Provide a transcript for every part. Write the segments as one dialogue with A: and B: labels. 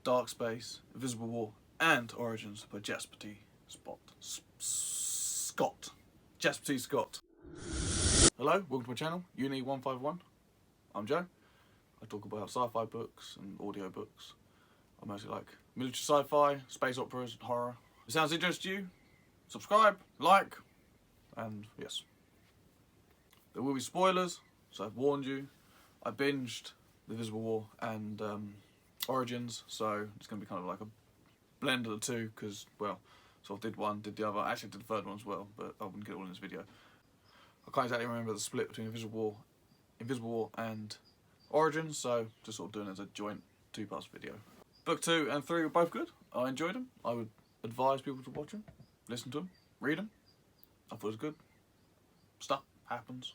A: Dark Space, Invisible War, and Origins by Jasper T Scott. Jasper T Scott. Hello, welcome to my channel, Uni 151. I'm Joe. I talk about sci-fi books and audio books. I mostly like military sci-fi, space operas, and horror. If it sounds interesting to you, subscribe, like, and yes. There will be spoilers, so I've warned you. I binged The Invisible War and Origins, so it's going to be kind of like a blend of the two, because, well, sort of did one, did the other. I actually did the third one as well, but I wouldn't get it all in this video. I can't exactly remember the split between Invisible War and Origins, so just sort of doing it as a joint two-part video. Book 2 and 3 were both good. I enjoyed them. I would advise people to watch them, listen to them, read them. I thought it was good. Stuff happens.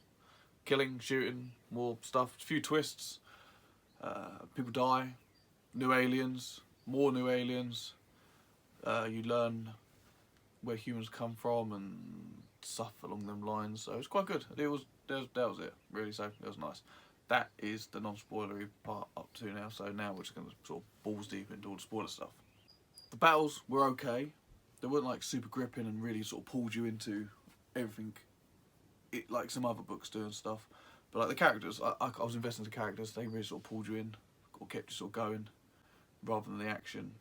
A: Killing, shooting, more stuff, a few twists. People die. New aliens, more new aliens. You learn where humans come from and stuff along them lines. So it's quite good. That was it, really. So it was nice. That is the non-spoilery part up to now. So now we're just going to sort of balls deep into all the spoiler stuff. The battles were okay. They weren't like super gripping and really sort of pulled you into everything, like some other books do and stuff. But like the characters, I was invested in the characters. They really sort of pulled you in or kept you sort of going, rather than the action.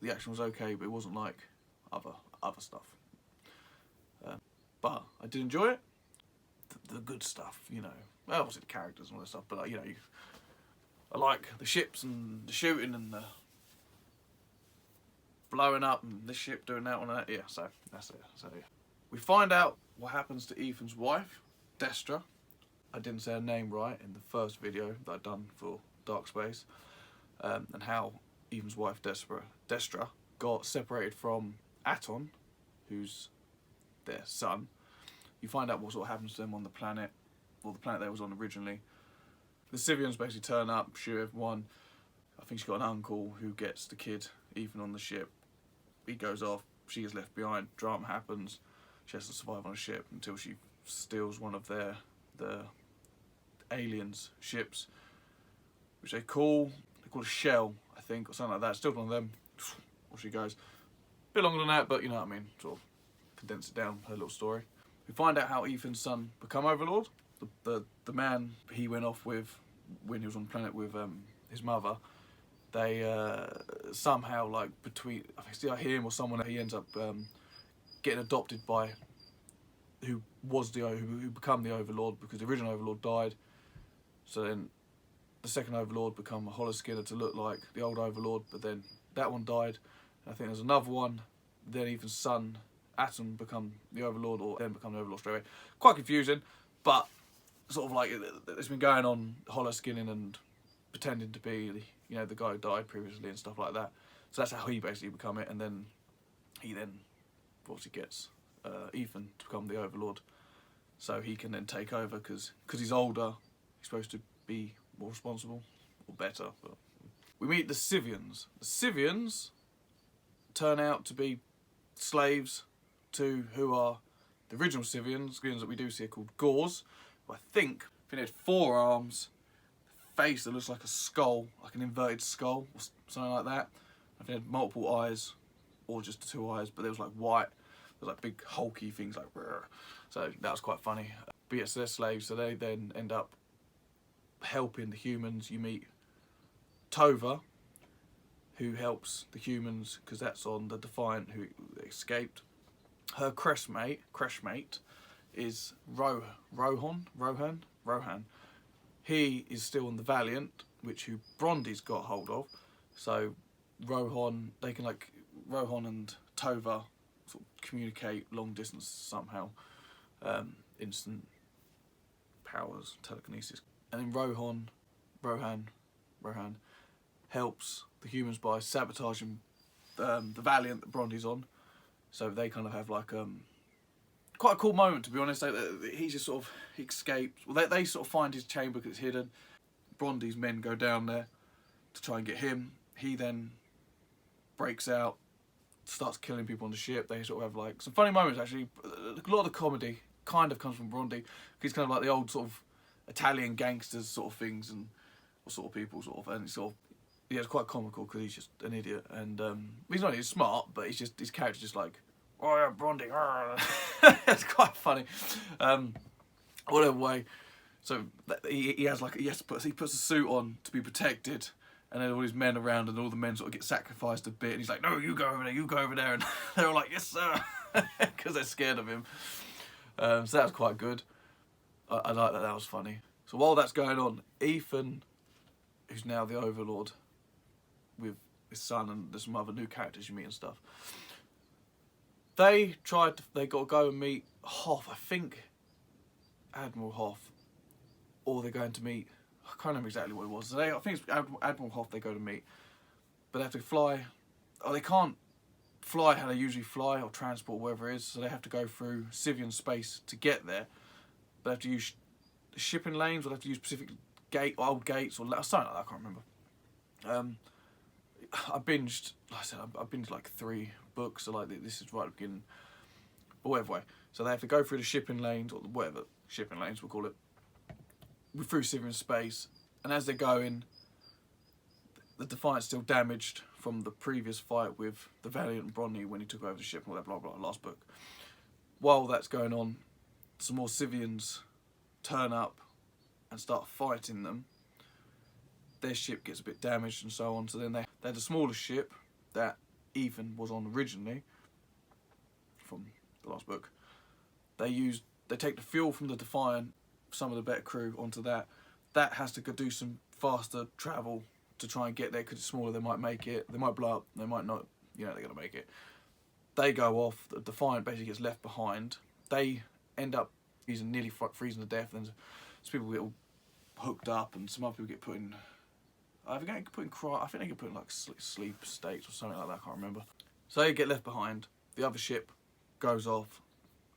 A: The action was okay, but it wasn't like other stuff. But I did enjoy it. The good stuff, you know. Well, obviously the characters and all that stuff, but you know, I like the ships and the shooting and the blowing up and this ship doing that and that. Yeah, so that's it. So yeah. We find out what happens to Ethan's wife, Destra. I didn't say her name right in the first video that I'd done for Dark Space, and how Ethan's wife, Destra, got separated from Aton, who's their son. You find out what sort of happens to them on the planet, or the planet they was on originally. The Sivians basically turn up, shoot everyone. I think she's got an uncle who gets the kid, Ethan, on the ship. He goes off, she is left behind, drama happens. She has to survive on a ship until she steals one of the aliens' ships, which they call a shell, I think, or something like that. Still one of them. Off she goes. A bit longer than that, but you know what I mean. Sort of condense it down, her little story. We find out how Ethan's son become Overlord. The man he went off with when he was on the planet with his mother. They somehow, like, between, I think it's either him or someone, he ends up getting adopted by who become the Overlord, because the original Overlord died. So then the second Overlord become a holoskinner to look like the old Overlord, but then that one died. And I think there's another one. Then Ethan's son, Atom, become the Overlord, or then become the Overlord straight away. Quite confusing, but sort of like it's been going on, holoskinning and pretending to be, you know, the guy who died previously and stuff like that. So that's how he basically become it, and then he obviously gets Ethan to become the Overlord, so he can then take over because he's older. He's supposed to be more responsible or better. But we meet the Sivians. The Sivians turn out to be slaves to who are the original Sivians that we do see are called Gors. I think they had 4 arms, a face that looks like a skull, like an inverted skull or something like that. I think they had multiple eyes, or just 2 eyes, but they was like white. There was like big hulky things like brr. So that was quite funny. But yes, they're slaves, so they then end up helping the humans. You meet Tova, who helps the humans because that's on the Defiant, who escaped. Her crashmate is Rohan. He is still on the Valiant, who Brondy's got hold of. So Rohan and Tova sort of communicate long distance somehow. Instant powers, telekinesis. And then Rohan helps the humans by sabotaging the Valiant that Brondy's on. So they kind of have like quite a cool moment, to be honest. He just sort of escapes. Well, they sort of find his chamber because it's hidden. Brondy's men go down there to try and get him. He then breaks out, starts killing people on the ship. They sort of have like some funny moments, actually. A lot of the comedy kind of comes from Brondy. He's kind of like the old sort of Italian gangsters sort of things, and or sort of people, sort of, and it's sort of yeah, it's quite comical because he's just an idiot, and he's not, he's smart, but he's just, his character's just like, oh yeah, Bronte, it's quite funny. Whatever way. So he has like, he puts a suit on to be protected, and then all these men around, and all the men sort of get sacrificed a bit, and he's like, no, you go over there, you go over there, and they're all like, yes sir, because they're scared of him. So that was quite good. I like that, that was funny. So while that's going on, Ethan, who's now the Overlord, with his son, and there's some other new characters you meet and stuff, they got to go and meet Hoff, I think Admiral Hoff, or they're going to meet, I can't remember exactly what it was. I think it's Admiral Hoff they go to meet, but they have to fly, or they can't fly how they usually fly, or transport, whatever it is, so they have to go through Sivian space to get there. They have to use shipping lanes, or they have to use specific old gates, or something like that, I can't remember. I binged, like I said, I binged like 3 books, so like this is right at the beginning, but whatever way. So they have to go through the shipping lanes, or whatever shipping lanes we'll call it, through Sivian space, and as they're going, the Defiant's still damaged from the previous fight with the Valiant and Bronte when he took over the ship and all that blah blah, last book. While that's going on, some more Sivians turn up and start fighting them. Their ship gets a bit damaged and so on, so then they had a smaller ship that Ethan was on originally from the last book. They take the fuel from the Defiant, some of the better crew, onto that. That has to go do some faster travel to try and get there, because it's smaller. They might make it, they might blow up, they might not, you know, they're going to make it. They go off, the Defiant basically gets left behind. They end up nearly freezing to death, and then some people get all hooked up, and some other people get put in, I think they get put in like sleep states or something like that, I can't remember. So they get left behind. The other ship goes off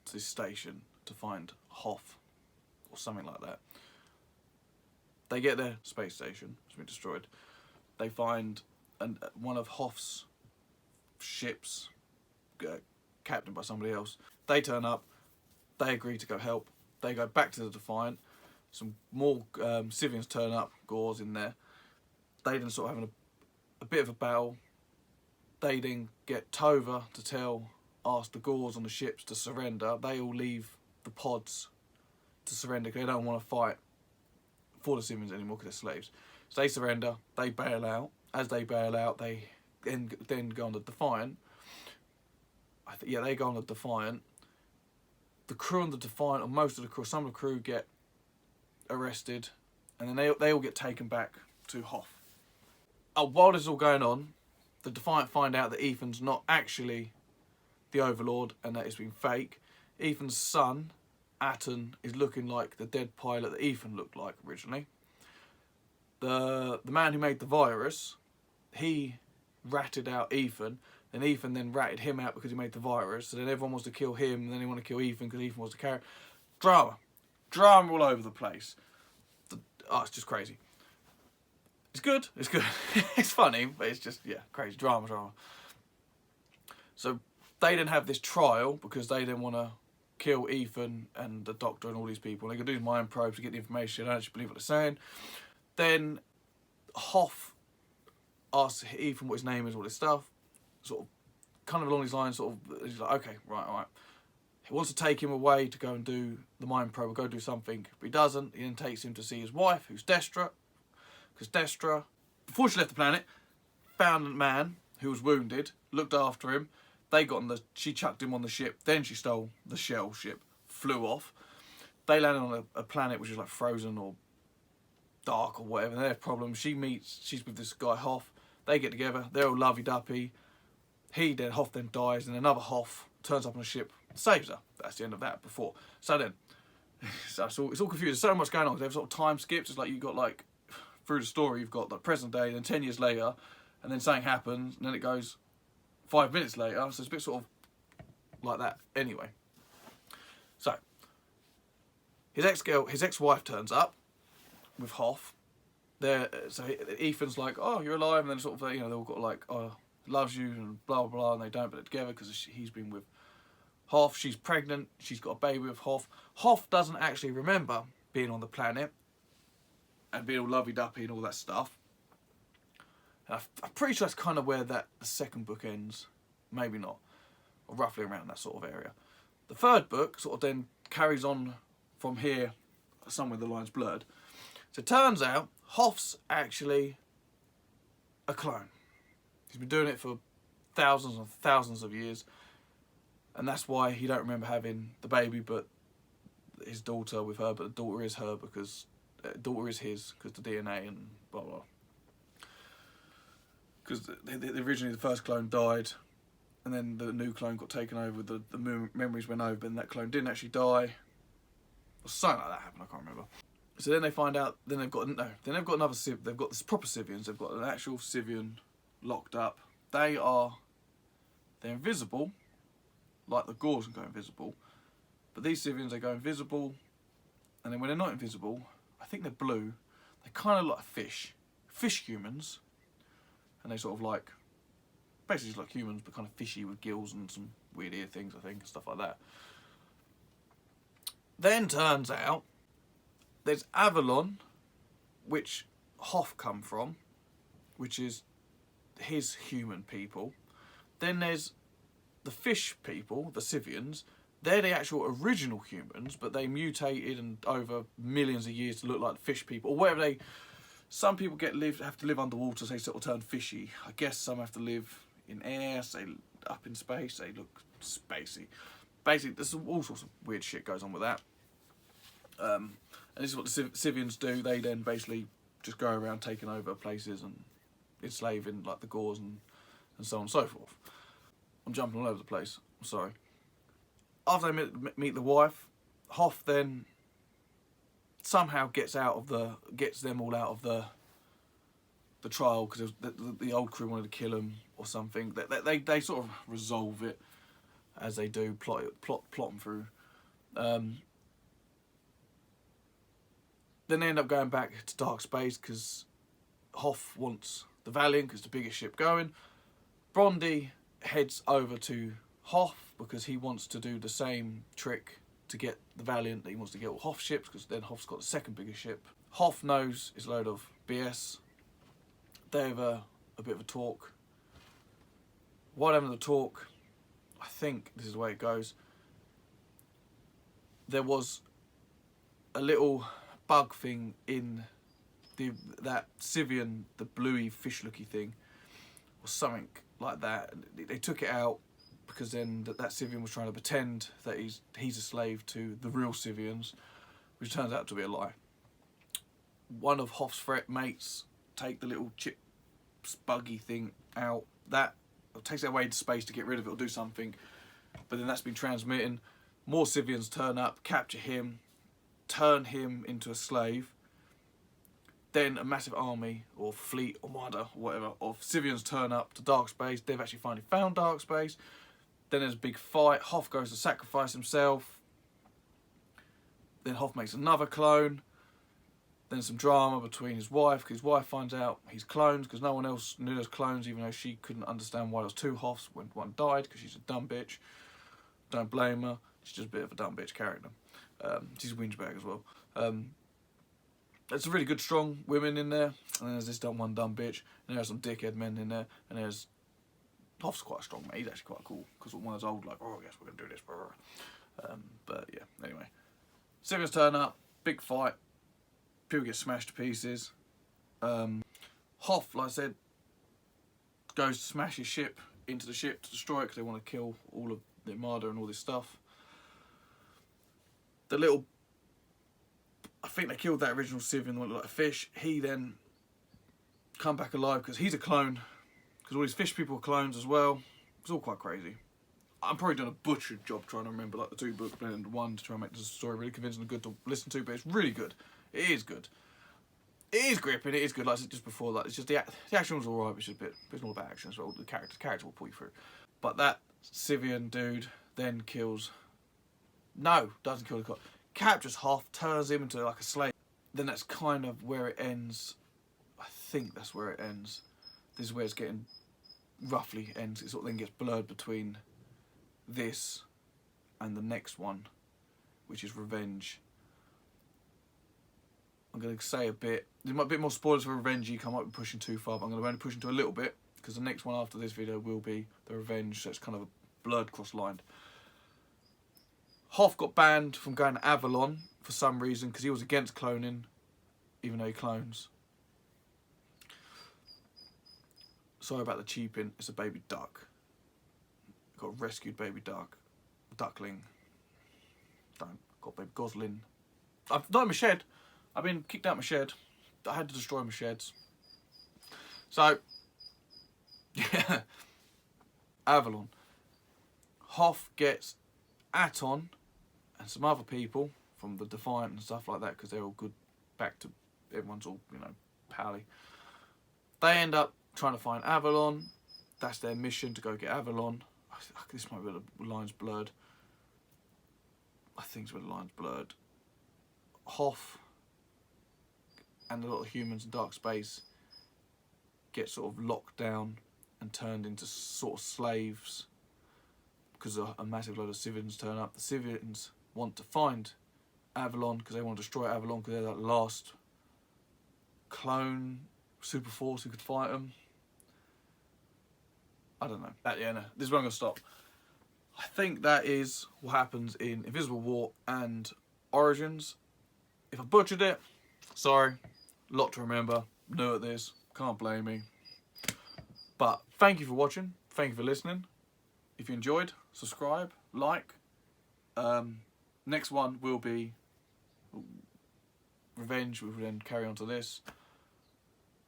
A: to this station to find Hoff, or something like that. They get their space station, it's been destroyed. They find one of Hoff's ships, captained by somebody else. They turn up, they agree to go help. They go back to the Defiant. Some more Sivians turn up, Gauls in there. They then sort of having a bit of a battle. They then get Tova to ask the Gauls on the ships to surrender. They all leave the pods to surrender because they don't want to fight for the Sivians anymore because they're slaves. So they surrender, they bail out. As they bail out, they then go on the Defiant. They go on the Defiant. The crew on the Defiant, or most of the crew, some of the crew get arrested, and then they all get taken back to Hoff. While this is all going on, the Defiant find out that Ethan's not actually the Overlord and that it's been fake. Ethan's son, Atten, is looking like the dead pilot that Ethan looked like originally. The man who made the virus, he ratted out Ethan, and Ethan then ratted him out because he made the virus. So then everyone wants to kill him, and then they want to kill Ethan because Ethan was the character. Drama all over the place. It's just crazy. It's good. It's funny, but it's just, yeah, crazy. Drama. So they then have this trial because they then want to kill Ethan and the Doctor and all these people. They can do mind probes to get the information. I don't actually believe what they're saying. Then Hoff asks Ethan what his name is, all this stuff. Sort of, kind of along these lines, sort of, he's like, okay, right, all right. He wants to take him away to go and do the mind probe, or go do something, but he doesn't. He then takes him to see his wife, who's Destra. Because Destra, before she left the planet, found a man who was wounded, looked after him. She chucked him on the ship. Then she stole the shell ship, flew off. They landed on a planet which is like frozen or dark or whatever. They have problems. She's with this guy Hoff. They get together. They're all lovey-dovey. Hoff then dies, and another Hoff turns up on a ship, saves her. That's the end of that. Before. So then, it's all confusing. There's so much going on. They've sort of time skips. It's like you've got like, through the story, you've got the present day, then 10 years later, and then something happens, and then it goes 5 minutes later. So it's a bit sort of like that. Anyway, so his ex-wife turns up with Hoff. So Ethan's like, oh, you're alive, and then sort of, you know, they've all got like, oh, loves you and blah blah blah, and they don't, but they're together because he's been with Hoff. She's pregnant. She's got a baby with Hoff. Hoff doesn't actually remember being on the planet and being all lovey-dovey and all that stuff. And I'm pretty sure that's kind of where the second book ends. Maybe not. Or roughly around that sort of area. The third book sort of then carries on from here, somewhere the line's blurred. So it turns out Hoff's actually a clone. He's been doing it for thousands and thousands of years. And that's why he don't remember having the baby, but his daughter with her. But the daughter is her because daughter is his because the DNA and blah blah. Because originally the first clone died, and then the new clone got taken over. The memories went over, and that clone didn't actually die. Or something like that happened. I can't remember. So then they find out. Then they've got another Civ. They've got this proper Civians. They've got an actual Civian locked up. They're invisible. Like the Gors can go invisible, but these Civians, they go invisible, and then when they're not invisible, I think they're blue. They kind of look like fish humans, and they sort of like, basically just like humans, but kind of fishy with gills and some weird ear things, I think, and stuff like that. Then turns out there's Avalon, which Hoff come from, which is his human people. Then there's the fish people, the Civians. They're the actual original humans, but they mutated and over millions of years to look like the fish people, or whatever some people have to live underwater, so they sort of turn fishy. I guess some have to live in air, so up in space, they look spacey. Basically, there's all sorts of weird shit goes on with that. And this is what the Civians do. They then basically just go around taking over places and enslaving like the Gors and so on and so forth. I'm jumping all over the place. I'm sorry. After they meet the wife, Hoff then somehow gets them all out of the trial because the old crew wanted to kill him or something. They sort of resolve it as they do, plot them through. Then they end up going back to dark space because Hoff wants the Valiant because it's the biggest ship going. Brondy heads over to Hoff because he wants to do the same trick to get the Valiant that he wants to get all Hoff's ships, because then Hoff's got the second biggest ship. Hoff knows it's a load of BS. They have a bit of a talk. While having the talk, I think this is the way it goes, there was a little bug thing in that Civian, the bluey fish looky thing, or something like that. They took it out because then that Civian was trying to pretend that he's a slave to the real Civians, which turns out to be a lie. One of Hoff's mates take the little chip buggy thing out. That takes it away to space to get rid of it or do something, but then that's been transmitting. More Civians turn up, capture him, turn him into a slave. Then a massive army or fleet or whatever of Civians turn up to dark space. They've actually finally found dark space. Then there's a big fight. Hoff goes to sacrifice himself. Then Hoff makes another clone. Then some drama between his wife, because his wife finds out he's clones, because no one else knew there's clones, even though she couldn't understand why there was two Hoffs when one died, because she's a dumb bitch. Don't blame her. She's just a bit of a dumb bitch character. She's a whingebag as well. There's some really good, strong women in there, and there's this one dumb bitch, and there's some dickhead men in there, and there's Hoff's quite a strong mate. He's actually quite cool, because one of those old, like, oh, yes, we're going to do this. But yeah, anyway. Civians turn up, big fight, people get smashed to pieces. Hoff, like I said, goes to smash his ship into the ship to destroy it, because they want to kill all of the Armada and all this stuff. The little, I think they killed that original Civian, the one that looked like a fish. He then come back alive because he's a clone, because all these fish people are clones as well. It's all quite crazy. I'm probably doing a butchered job trying to remember like the two books blended into one to try and make the story really convincing and good to listen to, but it's really good. It is good. It is gripping. It is good. Like I said just before, like it's just the action was alright, but it's all about action as well. The character will pull you through. But that Civian dude then doesn't kill the cop. Captures Hoff, turns him into like a slave. Then that's kind of where it ends. I think that's where it ends. This is where it's getting roughly ends. It sort of then gets blurred between this and the next one, which is Revenge. I'm going to say a bit. There might be a bit more spoilers for Revenge. I might be pushing too far, but I'm going to only push into a little bit because the next one after this video will be the Revenge, so it's kind of a blurred cross-lined. Hoff got banned from going to Avalon for some reason because he was against cloning, even though he clones. Sorry about the cheaping. It's a baby duck. Got a rescued baby duckling. Got baby gosling. I've not in my shed. I've been kicked out my shed. I had to destroy my sheds. So, yeah. Avalon. Hoff gets Aton and some other people from the Defiant and stuff like that, because they're all good back to, everyone's all, you know, pally. They end up trying to find Avalon. That's their mission, to go get Avalon. This might be the lines blurred. I think it's where the lines blurred. Hoff and a lot of humans in dark space get sort of locked down and turned into sort of slaves because a massive load of civilians turn up. The civilians want to find Avalon because they want to destroy Avalon because they're that last clone super force who could fight them. I don't know. Yeah, no, this is where I'm going to stop. I think that is what happens in Invisible War and Origins. If I butchered it, sorry. Lot to remember. New at this. Can't blame me. But thank you for watching. Thank you for listening. If you enjoyed, subscribe, like. Next one will be Revenge. We will then carry on to this.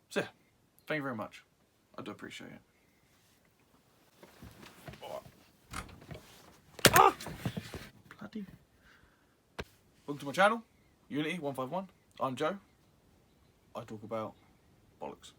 A: So yeah, thank you very much. I do appreciate it. Ah! Bloody. Welcome to my channel, Unity 151. I'm Joe. I talk about bollocks.